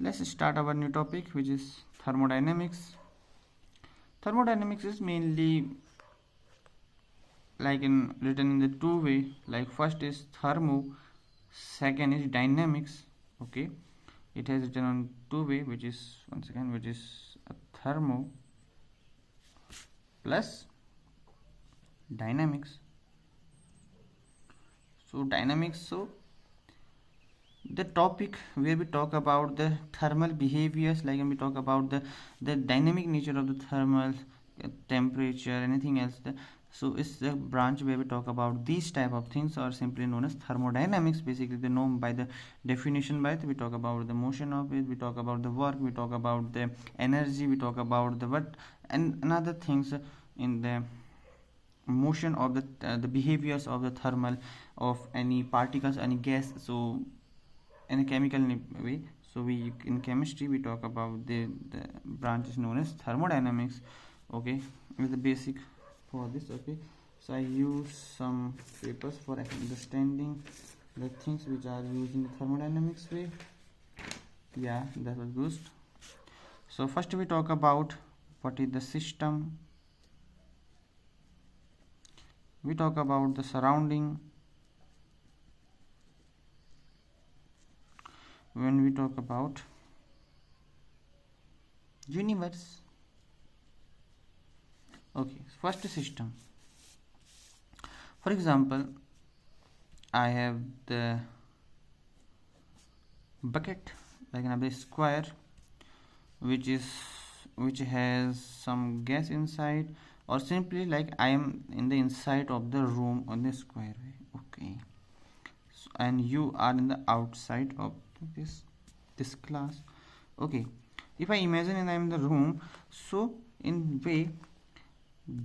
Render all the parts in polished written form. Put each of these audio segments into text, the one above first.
let's start our new topic, which is thermodynamics. Thermodynamics is mainly like written in the two way, like first is thermo, second is dynamics. Okay, it has written on two way, which is once again which is a thermo plus dynamics. So dynamics, so the topic where we talk about the thermal behaviors, like when we talk about the dynamic nature of the thermal temperature, anything else. So it's the branch where we talk about these type of things, or simply known as thermodynamics. Basically, the known by the definition by it. We talk about the motion of it, we talk about the work, we talk about the energy, we talk about the what and another things in the motion of the behaviors of the thermal of any particles, any gas. So in a chemical way, so we in chemistry we talk about the branch is known as thermodynamics. Okay, with the basic for this. Okay, so I use some papers for understanding the things which are used in the thermodynamics way. Yeah, that was good. So first we talk about what is the system, we talk about the surrounding, when we talk about universe. Okay, first system. For example, I have the bucket, like another square, which has some gas inside, or simply like I am in the inside of the room on the square way. Okay, so, and you are in the outside of this class. Okay, if I imagine and I am in the room, so in way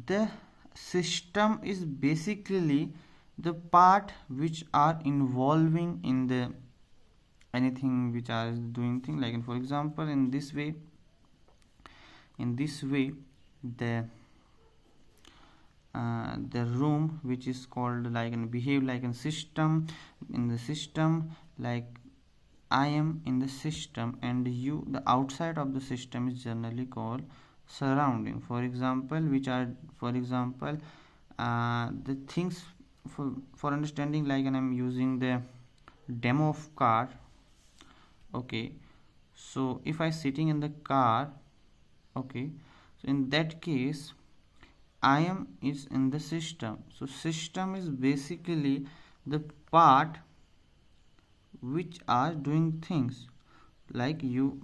the system is basically the part which are involving in the anything which are doing thing, like for example in this way the room which is called like and behave like a system. In the system, like I am in the system, and you the outside of the system is generally called surrounding. For example, which are the things for understanding, like, and I'm using the demo of car. Okay, so if I sitting in the car, okay, so in that case I am is in the system. So system is basically the part which are doing things, like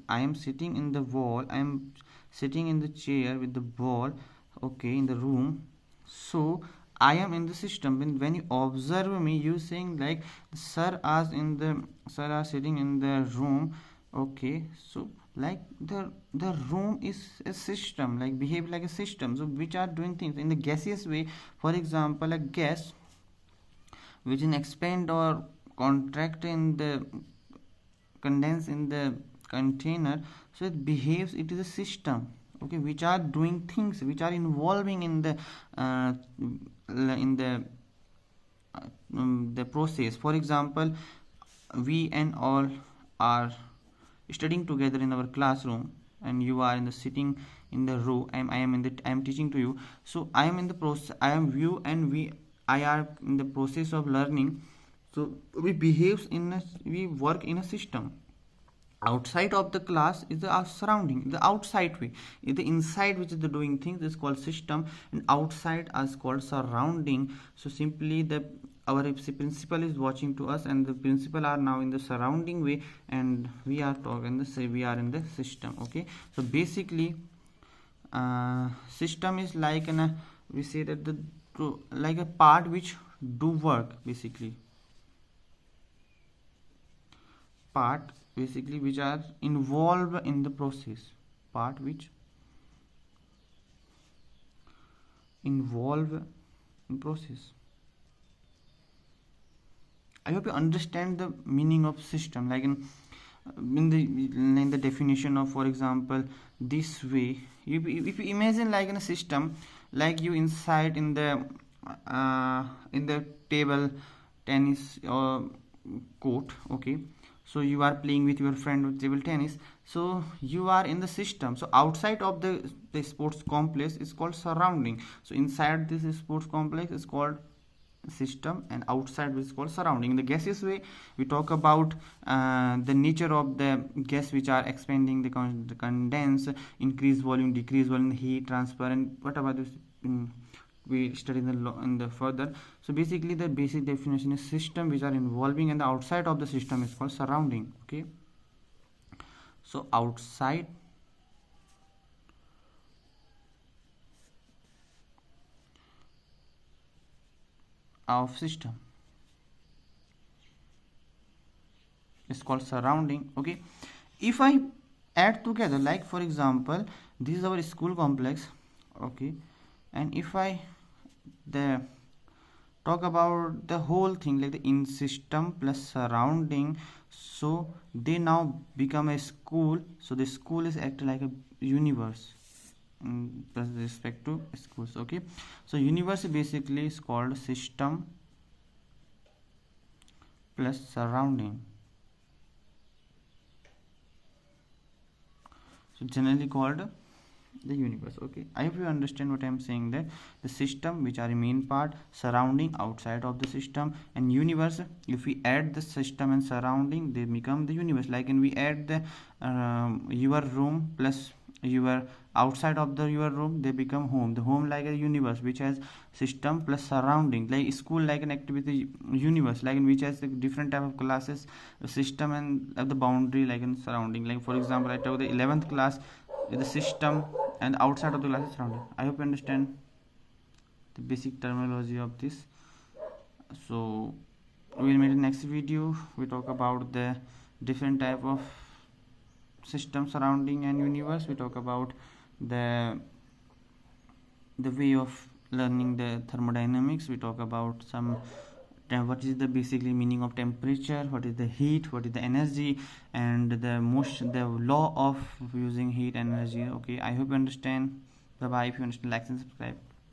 I am sitting in the wall, I am sitting in the chair with the ball, okay, in the room. So I am in the system. When you observe me, you saying like sir are sitting in the room. Okay, so like the room is a system, like behave like a system, so which are doing things in the gaseous way. For example, a gas which in expand or contract in the condense in the container, so it behaves, it is a system. Okay, which are doing things, which are involving in the the process. For example, we and all are studying together in our classroom, and you are in the sitting in the row. I am teaching to you. So I am in the process, I am you and I are in the process of learning. So we work in a system. Outside of the class is the surrounding, the outside way. The inside, which is the doing things, is called system, and outside is called surrounding. So simply our principal is watching to us, and the principal are now in the surrounding way, and we are talking we are in the system. Okay, so basically system is like we say that like a part which do work, basically part basically which are involved in the process, part which involve in process. I hope you understand the meaning of system, like in the definition of, for example, this way. If you imagine like in a system, like you inside in the table tennis or court. Okay, So you are playing with your friend with table tennis, so you are in the system. So outside of the sports complex is called surrounding. So inside this sports complex is called system, and outside is called surrounding. In the gaseous way, we talk about the nature of the gas, which are expanding, the condense, increase volume, decrease volume, heat transfer, and whatever this we study in the further. So basically the basic definition is system which are involving, and the outside of the system is called surrounding. Okay, so outside of system is called surrounding. Okay, if I add together, like for example, this is our school complex. Okay, and if I the talk about the whole thing, like the in system plus surrounding, so they now become a school. So the school is act like a universe with respect to schools. Okay, so universe basically is called system plus surrounding. So generally called the universe. Okay, I hope you understand what I'm saying, that the system which are the main part, surrounding outside of the system, and universe, if we add the system and surrounding, they become the universe. Like, and we add the your room plus your outside of the your room, they become home. The home like a universe which has system plus surrounding. Like school like an activity universe, like in which has the different type of classes, system, and the boundary like in surrounding. Like for example, I took the 11th class with the system, and outside of the class is surrounding. I hope you understand the basic terminology of this. So we will meet in next video. We talk about the different type of system, surrounding, and universe. We talk about the way of learning the thermodynamics. We talk about some what is the basically meaning of temperature, what is the heat, what is the energy, and the motion, the law of using heat energy. Okay, I hope you understand. Bye bye. If you understand, like and subscribe.